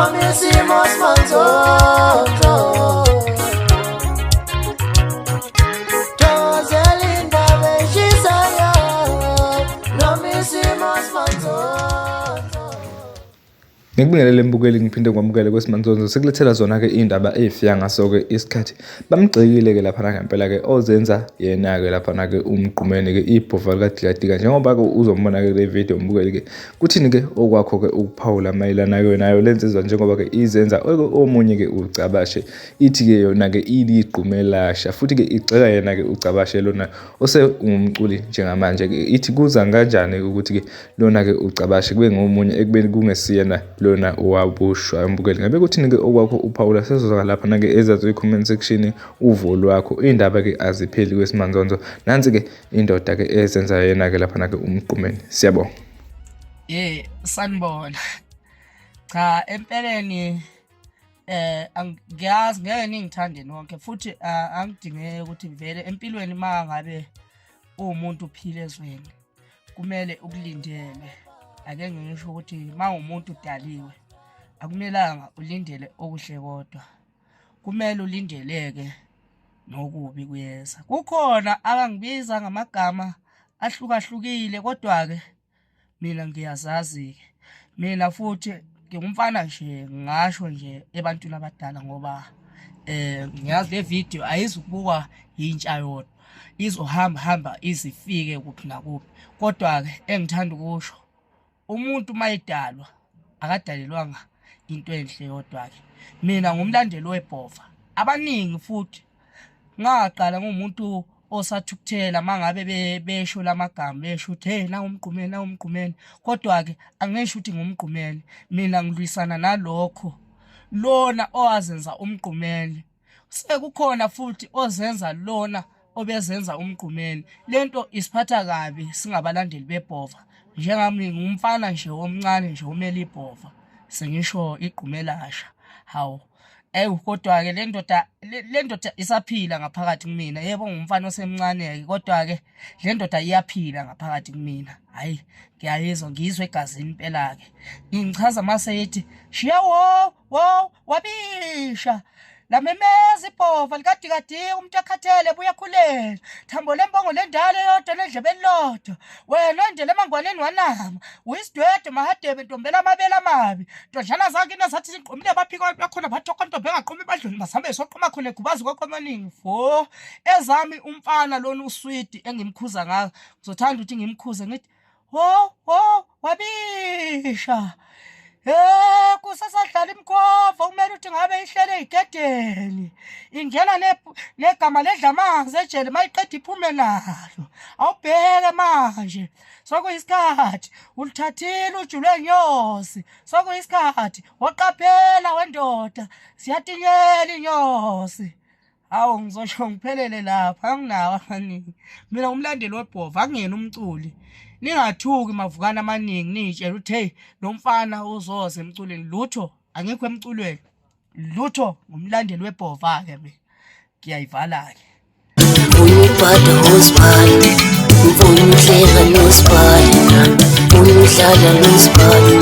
noma isimo simanzonzo. Thokozela indaba eshisayo noma isimo simanzonzo. Ngikubingelele mbukeli ngiphinde kwamukele kwesimanzonzo sekulethela zona ke indaba ezifika ngaso ke isikhathi bamgxekile ke lapha ngempela ke ozenza yena ke lapha ke umgqumeni ke ibhova likadikadika njengoba ke uzombona ke le video mbukeli ke kuthini ke okwakho ke ukuphawula mayelana ke nayo lensizwa njengoba ke izenza omunye ke ucabashe ithi ke yona ke iligqumelasha futhi ke igxeka yena ke ucabashe lona ose ungumculi njengamanje ke ithi kuza kanjani ukuthi ke lona ke ucabashe kube ngomunye ekubeni kungesiyena lona owabushwa mbukeli ngabe kuthini ke okwakho uPaula sezozaka lapha na ke ezathi comment section uvo lwakho indaba ke azipheli kwesimanzonzo nansi ke indoda ke ezenza yena ke lapha na ke umgqumeni siyabonga. Sanibona. Cha empeleni angiyazi ngeke ningithande nonke futhi angidingeke ukuthi vele empilweni mangabe umuntu uphile ezweni kumele ukulindele. Ake ngisho ukuthi mawumuntu udaliwe akumelanga ulindele okuhle kodwa kumele ulindeleke nokubi kuyeza. Kukhona abangibiza ngamagama ahlukahlukile kodwa ke mina ngiyazazi ke mina futhi ngingumfana nje ngasho nje ebantwini abadala ngoba ngiyazi le video ayizukubukwa yintsha yodwa izohamba izifike kuphi nakuphi kodwa ke engithanda ukusho umuntu mayidalwa akadalelwanga into enhle yodwa ke mina ngumlandeli webhova abaningi futhi ngaqala ngumuntu osathukuthela mangabe besho lamagama besho ukuthi hey na umgqumeni kodwa ke angisho ukuthi ngumgqumeni mina ngilwisana nalokho lona owazenza umgqumeni sekukhona futhi ozenza lona obezenza umgqumeni lento isiphatha kabi singabalandeli bebhova njengami ngumfana nje omncane nje umele ibhova sengisho igqumelasha hawo kodwa ke le ndoda isaphila ngaphakathi kumina yebo ngumfana osemncane kodwa ke le ndoda iyaphila ngaphakathi kumina hayi ngiyayizwa ngizwe egazini impela ke ngichaza mase yithi shiya wo wabisha la memeza ibhova likadikadika umuntu akhathele buyakhulela thambo lembongo lendala yodwa nendlebe elilodwa wena endele emangwaneni wanama uyisidwede mahadebe ntombela amabele amabi ndodlana zakhe nazathi siqhumile baphika bakhona bathokontombe engaqhumi badluni basambe soqhuma khona egubazi kokwamaningi fo ezami umfana lona uswidi engimkhuza ngayo ngizothanda ukuthi ngimkhuze ngithi wo wabisha kusasadlala imkhova umele uthi ngabe ihlele igedeni ingena negama ledla amanzi ejele mayiqeda iphume nalo awubheke manje sokuyisikhathi ulithathile ujule inyosi sokuyisikhathi waqaphela wendoda siyatinyela inyosi hawu ngizosho ngiphelele lapha anginawo amaningi mina ngumlandeli webhova angiyena umculi ningathuki mavukana amaningi nitshela ukuthi hey lo mfana uzoze emculweni lutho angekho emculweni lutho ngumlandeli webhova ke mina ngiyayivala ke Uyubhada hospitali ufuna uhleka nospitali ufuna udlala nospitali